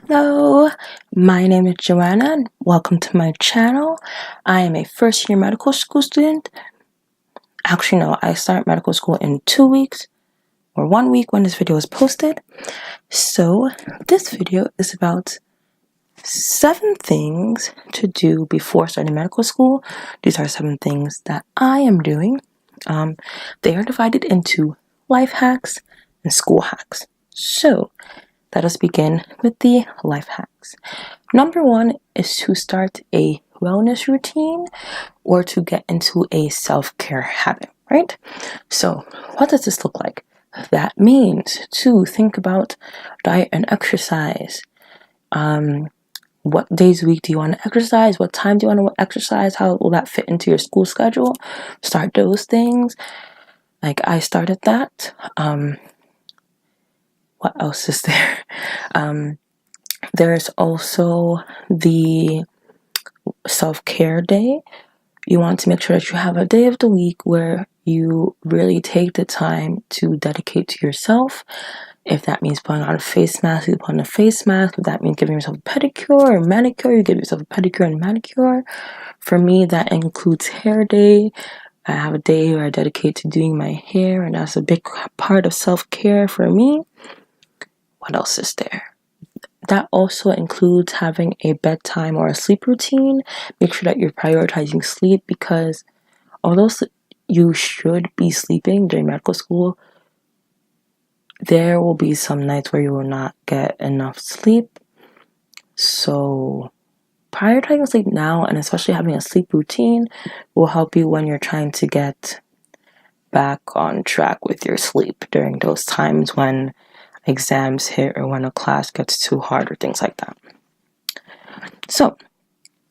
Hello, my name is Joanna and welcome to my channel. I am a first year medical school student. Actually, no, I start medical school in 2 weeks or 1 week when this video is posted. So this video is about 7 things to do before starting medical school. These are 7 things that I am doing. They are divided into life hacks and school hacks. So let us begin with the life hacks. Number 1 is to start a wellness routine or to get into a self-care habit, right? So what does this look like? That means to think about diet and exercise. What days a week do you want to exercise? What time do you want to exercise? How will that fit into your school schedule? Start those things. Like I started that. What else is there? There's also the self-care day. You want to make sure that you have a day of the week where you really take the time to dedicate to yourself. If that means putting on a face mask, you put on a face mask. If that means giving yourself a pedicure or manicure, you give yourself a pedicure and manicure. For me, that includes hair day. I have a day where I dedicate to doing my hair, and that's a big part of self-care for me. What else is there? That also includes having a bedtime or a sleep routine. Make sure that you're prioritizing sleep, because although you should be sleeping during medical school, there will be some nights where you will not get enough sleep. So prioritizing sleep now, and especially having a sleep routine, will help you when you're trying to get back on track with your sleep during those times when exams hit or when a class gets too hard or things like that. So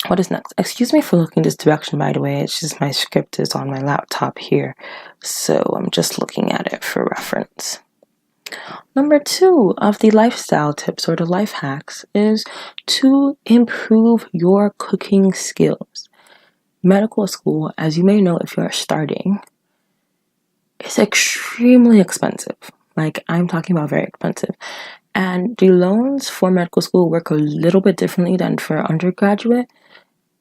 what is next? Excuse me for looking this direction, by the way. It's just my script is on my laptop here, so I'm just looking at it for reference. Number 2 of the lifestyle tips or the life hacks is to improve your cooking skills. Medical school, as you may know if you are starting, is extremely expensive. Like, I'm talking about very expensive. And the loans for medical school work a little bit differently than for undergraduate.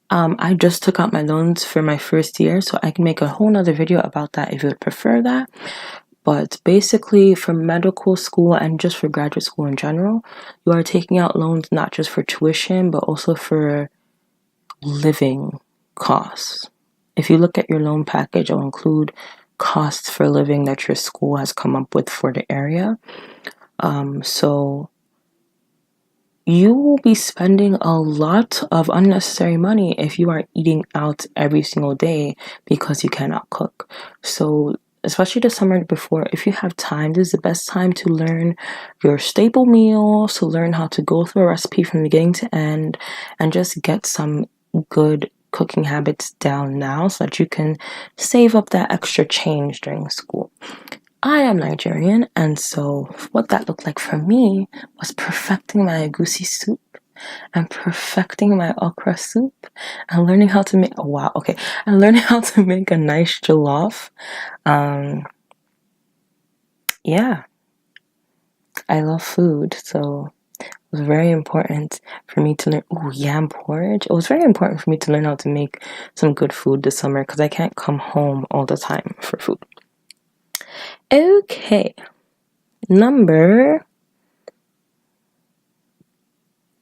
I just took out my loans for my first year, so I can make a whole nother video about that if you would prefer that. But basically, for medical school and just for graduate school in general, you are taking out loans not just for tuition, but also for living costs. If you look at your loan package, it will include costs for living that your school has come up with for the area. So you will be spending a lot of unnecessary money if you are eating out every single day because you cannot cook. So especially the summer before, if you have time, this is the best time to learn your staple meals, to learn how to go through a recipe from beginning to end, and just get some good cooking habits down now so that you can save up that extra change during school. I am Nigerian, and so what that looked like for me was perfecting my egusi soup and perfecting my okra soup and learning how to make learning how to make a nice jollof. Yeah, I love food, so it was very important for me to learn. Yam porridge. It was very important for me to learn how to make some good food this summer because I can't come home all the time for food. Okay, number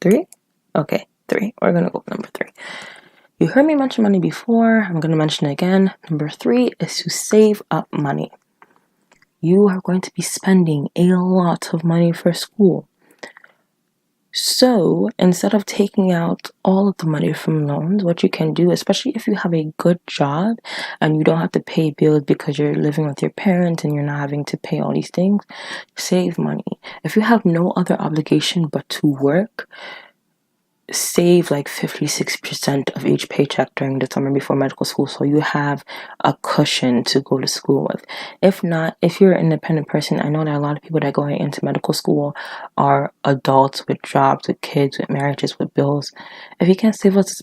3. Okay, 3. We're gonna go with number 3. You heard me mention money before. I'm gonna mention it again. Number 3 is to save up money. You are going to be spending a lot of money for school. So instead of taking out all of the money from loans, what you can do, especially if you have a good job and you don't have to pay bills because you're living with your parents and you're not having to pay all these things, save money. If you have no other obligation but to work, save like 56% of each paycheck during the summer before medical school, so you have a cushion to go to school with. If not, if you're an independent person, I know that a lot of people that go into medical school are adults with jobs, with kids, with marriages, with bills. If you can't save as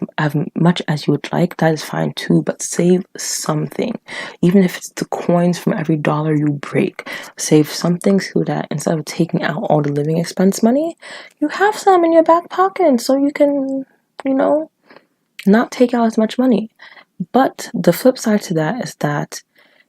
much as you would like, that is fine too, but save something. Even if it's the coins from every dollar you break, save something so that instead of taking out all the living expense money, you have some in your back pocket so you can, not take out as much money. But the flip side to that is that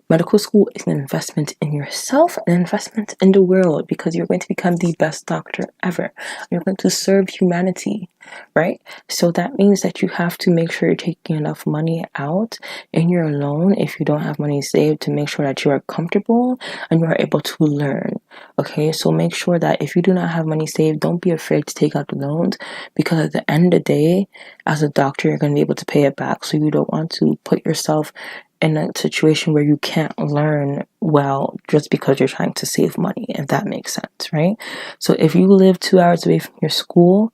medical school is an investment in yourself, an investment in the world, because you're going to become the best doctor ever. You're going to serve humanity, right? So that means that you have to make sure you're taking enough money out in your loan if you don't have money saved to make sure that you are comfortable and you are able to learn. Okay, so make sure that if you do not have money saved, don't be afraid to take out the loans, because at the end of the day, as a doctor, you're going to be able to pay it back. So you don't want to put yourself in a situation where you can't learn well just because you're trying to save money, if that makes sense, right? So if you live 2 hours away from your school,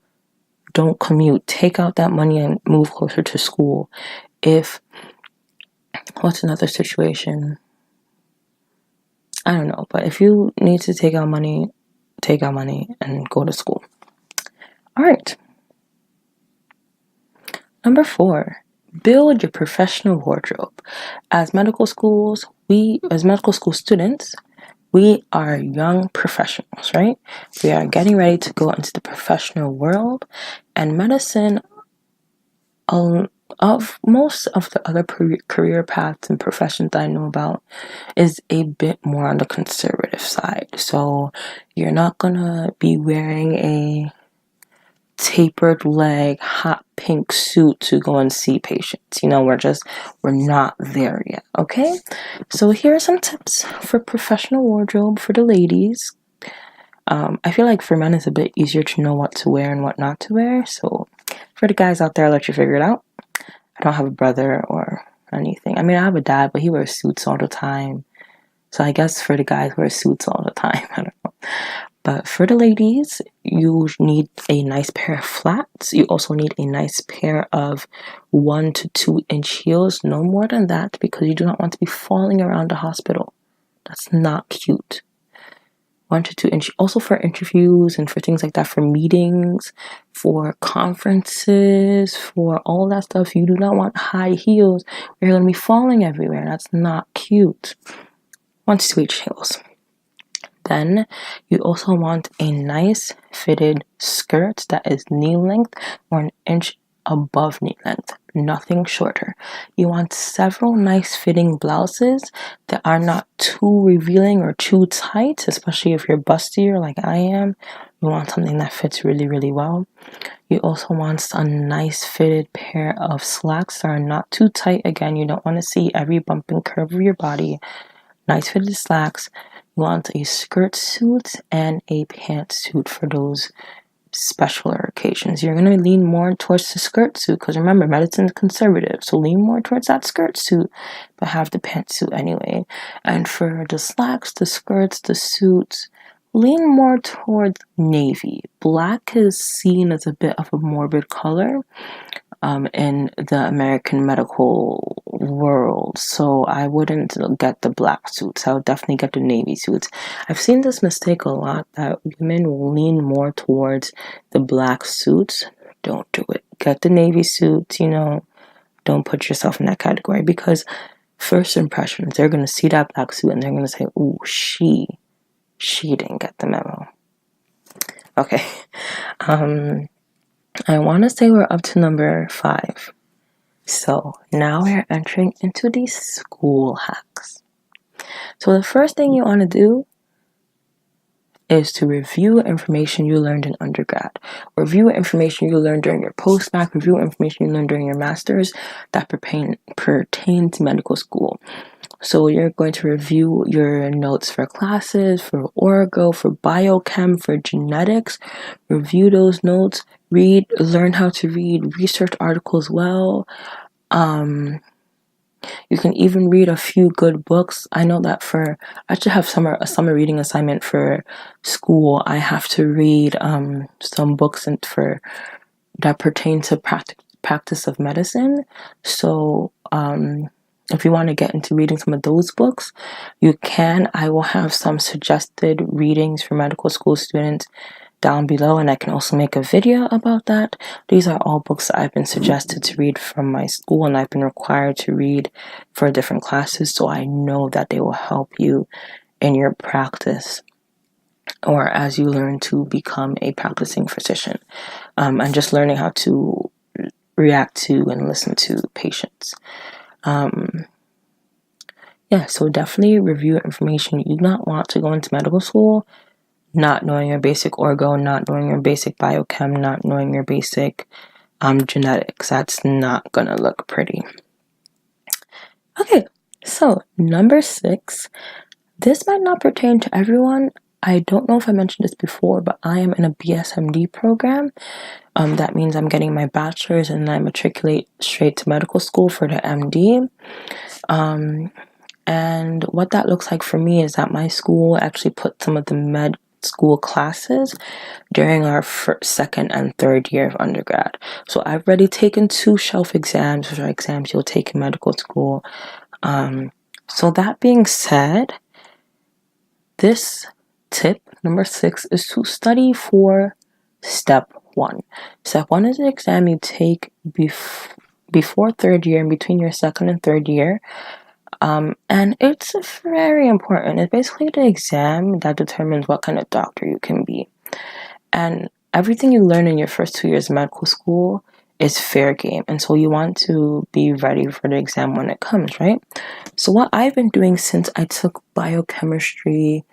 don't commute. Take out that money and move closer to school. What's another situation? I don't know, but if you need to take out money and go to school. All right. Number 4. Build your professional wardrobe. As medical school students, we are young professionals, right? We are getting ready to go into the professional world, and medicine, of most of the other career paths and professions that I know about, is a bit more on the conservative side. So you're not gonna be wearing a tapered leg, hot pink suit to go and see patients. We're not there yet, okay? So here are some tips for professional wardrobe for the ladies. I feel like for men it's a bit easier to know what to wear and what not to wear. So for the guys out there, I'll let you figure it out. I don't have a brother or anything. I mean, I have a dad, but he wears suits all the time. So I guess for the guys, wear suits all the time. I don't know. But for the ladies, you need a nice pair of flats. You also need a nice pair of 1 to 2 inch heels, no more than that, because you do not want to be falling around the hospital. That's not cute. 1 to 2 inch. Also for interviews and for things like that, for meetings, for conferences, for all that stuff, you do not want high heels. You're going to be falling everywhere. That's not cute. 1 to 2 inch heels. Then you also want a nice fitted skirt that is knee length or an inch above knee length, nothing shorter. You want several nice fitting blouses that are not too revealing or too tight, especially if you're bustier like I am. You want something that fits really, really well. You also want a nice fitted pair of slacks that are not too tight. Again, you don't want to see every bump and curve of your body. Nice fitted slacks. You want a skirt suit and a pantsuit for those special occasions. You're going to lean more towards the skirt suit because remember, medicine is conservative, so lean more towards that skirt suit, but have the pantsuit anyway. And for the slacks, the skirts, the suits, lean more towards navy. Black is seen as a bit of a morbid color in the American medical world, so I wouldn't get the black suits. I would definitely get the navy suits. I've seen this mistake a lot, that women will lean more towards the black suits. Don't do it. Get the navy suits, don't put yourself in that category, because first impressions, they're going to see that black suit and they're going to say, ooh, she didn't get the memo. Okay. I want to say we're up to number 5. So now we're entering into the school hacks. So the first thing you want to do is to review information you learned in undergrad. Review information you learned during your postbac. Review information you learned during your master's that pertain to medical school. So you're going to review your notes for classes, for orgo, for biochem, for genetics. Review those notes. Learn how to read research articles well. You can even read a few good books. I know that I should have a summer reading assignment for school. I have to read some books and for that pertain to practice of medicine. So if you want to get into reading some of those books, you can. I will have some suggested readings for medical school students down below, and I can also make a video about that. These are all books that I've been suggested to read from my school, and I've been required to read for different classes, so I know that they will help you in your practice or as you learn to become a practicing physician, and just learning how to react to and listen to patients. So definitely review information. You do not want to go into medical school not knowing your basic orgo, not knowing your basic biochem, not knowing your basic genetics. That's not gonna look pretty. Okay, so number 6. This might not pertain to everyone. I don't know if I mentioned this before, but I am in a BSMD program. That means I'm getting my bachelor's and I matriculate straight to medical school for the MD. And what that looks like for me is that my school actually put some of the med school classes during our second and third year of undergrad. So I've already taken 2 shelf exams, which are exams you'll take in medical school. So that being said, this tip, number 6, is to study for step 1. Step 1 is an exam you take before third year, in between your second and third year. And it's very important. It's basically the exam that determines what kind of doctor you can be. And everything you learn in your first 2 years of medical school is fair game. And so you want to be ready for the exam when it comes, right? So what I've been doing since I took biochemistry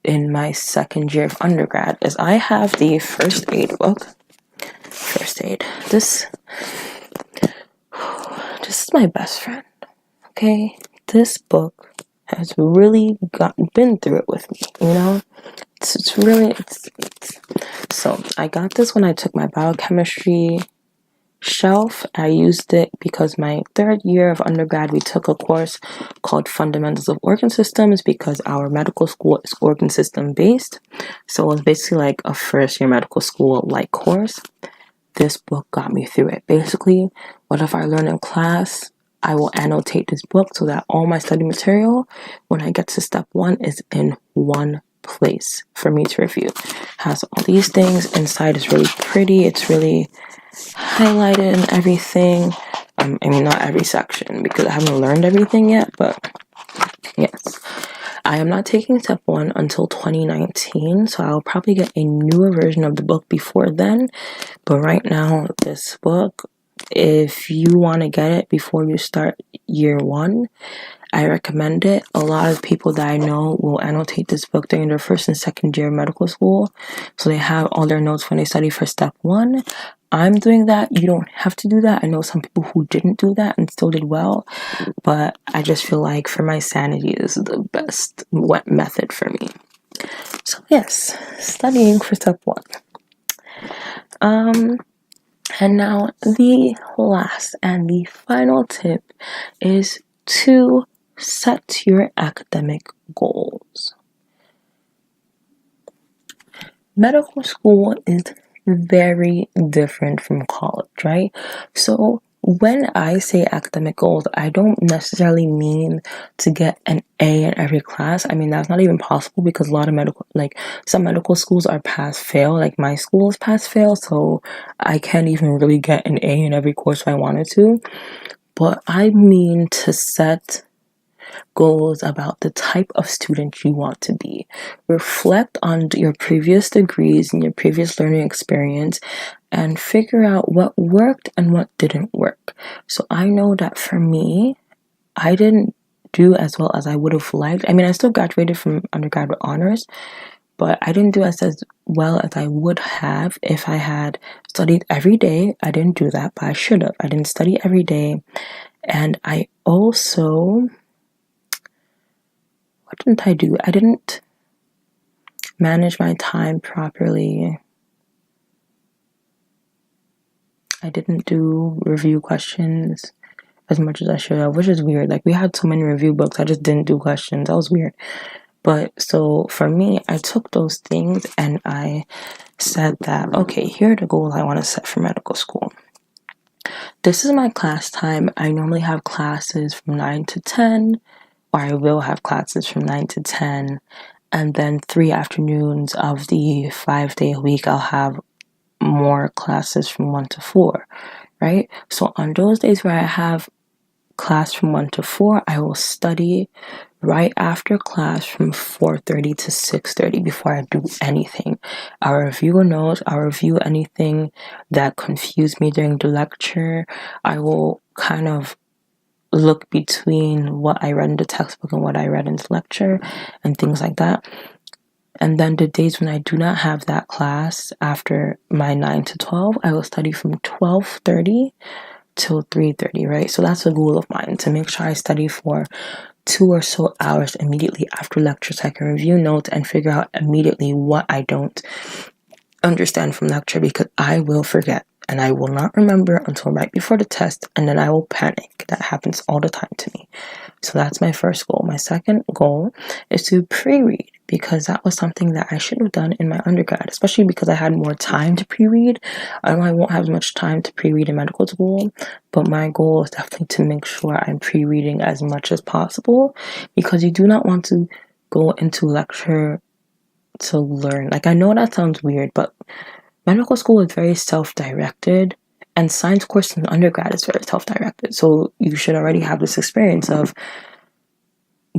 in my second year of undergrad is I have the first aid book. First aid. This is my best friend. Okay? This book has really been through it with me, you know? So I got this when I took my biochemistry shelf. I used it because my third year of undergrad, we took a course called Fundamentals of Organ Systems because our medical school is organ system based. So it was basically like a first year medical school like course. This book got me through it. Basically, whatever I learn in class, I will annotate this book so that all my study material, when I get to step 1, is in one place for me to review. It has all these things. Inside is really pretty. It's really highlighted and everything. I mean, not every section because I haven't learned everything yet, but yes. I am not taking step 1 until 2019, so I'll probably get a newer version of the book before then. But right now, this book, if you want to get it before you start year 1, I recommend it. A lot of people that I know will annotate this book during their first and second year of medical school, so they have all their notes when they study for step 1. I'm doing that. You don't have to do that. I know some people who didn't do that and still did well, but I just feel like for my sanity, this is the best method for me. So yes, studying for step 1. And now the last and the final tip is to set your academic goals. Medical school is very different from college, right? So when I say academic goals, I don't necessarily mean to get an A in every class. I mean, that's not even possible because a lot of some medical schools are pass-fail. Like my school is pass-fail, so I can't even really get an A in every course if I wanted to. But I mean to set goals about the type of student you want to be. Reflect on your previous degrees and your previous learning experience and figure out what worked and what didn't work. So I know that for me, I didn't do as well as I would have liked. I mean, I still graduated from undergrad with honors, but I didn't do as well as I would have if I had studied every day. I didn't do that, but I should have. I didn't study every day. And I also... what didn't I do? I didn't manage my time properly. I didn't do review questions as much as I should have, which is weird. Like, we had so many review books, I just didn't do questions. That was weird. But so for me, I took those things and I said that, okay, here are the goals I want to set for medical school. This is my class time. I normally have classes from 9 to 10, or I will have classes from 9 to 10. And then 3 afternoons of the 5-day a week, I'll have more classes from 1 to 4, right? So on those days where I have class from 1 to 4, I will study right after class from 4:30 to 6:30 before I do anything. I'll review notes, I'll review anything that confused me during the lecture. I will kind of look between what I read in the textbook and what I read in the lecture and things like that. And then the days when I do not have that class after my 9 to 12, I will study from 12:30 till 3:30, right? So that's a goal of mine, to make sure I study for 2 or so hours immediately after lecture so I can review notes and figure out immediately what I don't understand from lecture, because I will forget and I will not remember until right before the test, and then I will panic. That happens all the time to me. So that's my first goal. My second goal is to pre-read, because that was something that I should have done in my undergrad, especially because I had more time to pre-read. I know I won't have much time to pre-read in medical school, but my goal is definitely to make sure I'm pre-reading as much as possible, because you do not want to go into lecture to learn. Like, I know that sounds weird, but medical school is very self-directed, and science course in undergrad is very self-directed. So you should already have this experience of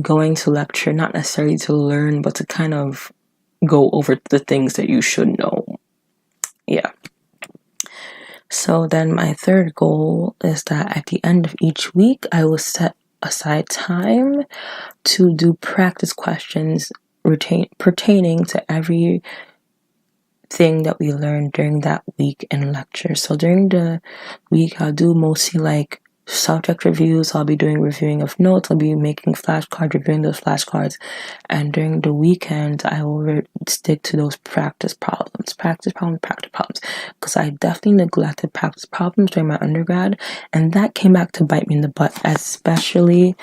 going to lecture, not necessarily to learn, but to kind of go over the things that you should know. Yeah. So then my third goal is that at the end of each week, I will set aside time to do practice questions pertaining to every thing that we learned during that week in lecture. So during the week, I'll do mostly like subject reviews. I'll be doing reviewing of notes. I'll be making flashcards, reviewing those flashcards. And during the weekend, I will stick to those practice problems. Because I definitely neglected practice problems during my undergrad. And that came back to bite me in the butt, especially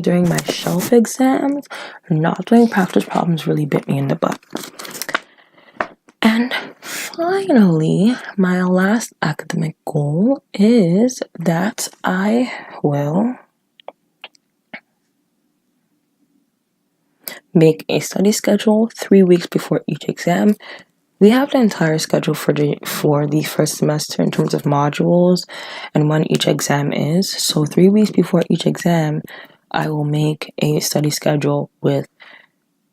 during my shelf exams. Not doing practice problems really bit me in the butt. And finally, my last academic goal is that I will make a study schedule 3 weeks before each exam. We have the entire schedule for the first semester in terms of modules and when each exam is. So 3 weeks before each exam, I will make a study schedule with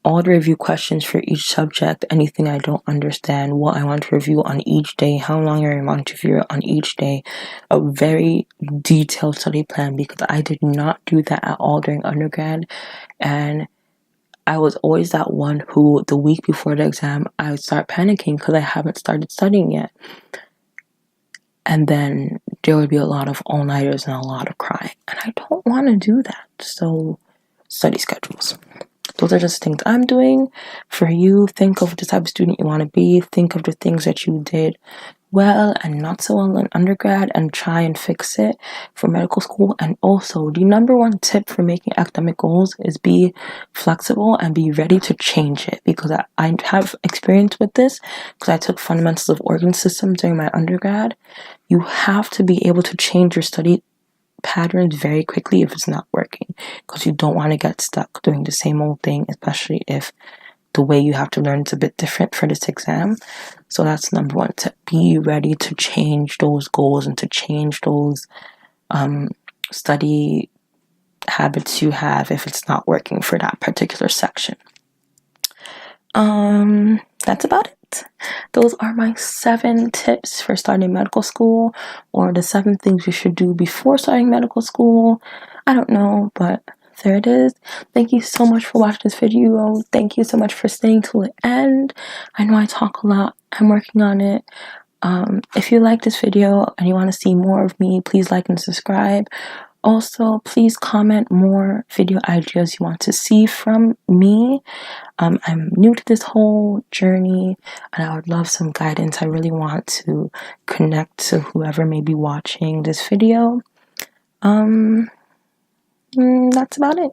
all the review questions for each subject, anything I don't understand, what I want to review on each day, how long I want to review on each day, a very detailed study plan, because I did not do that at all during undergrad. And I was always that one who, the week before the exam, I would start panicking because I haven't started studying yet. And then there would be a lot of all-nighters and a lot of crying. And I don't want to do that. So, study schedules. Those are just things I'm doing. For you, think of the type of student you want to be. Think of the things that you did well and not so well in undergrad and try and fix it for medical school. And also, the number one tip for making academic goals is be flexible and be ready to change it, because I have experience with this because I took fundamentals of organ systems during my undergrad. You have to be able to change your study patterns very quickly if it's not working, because you don't want to get stuck doing the same old thing, especially if the way you have to learn is a bit different for this exam. So that's number one, to be ready to change those goals and to change those study habits you have if it's not working for that particular section. That's about it. Those are my 7 tips for starting medical school, or the 7 things you should do before starting medical school. I don't know, but there it is. Thank you so much for watching this video. Thank you so much for staying till the end. I know I talk a lot. I'm working on it. If you like this video and you want to see more of me, please like and subscribe. Also, please comment more video ideas you want to see from me. I'm new to this whole journey and I would love some guidance. I really want to connect to whoever may be watching this video. That's about it.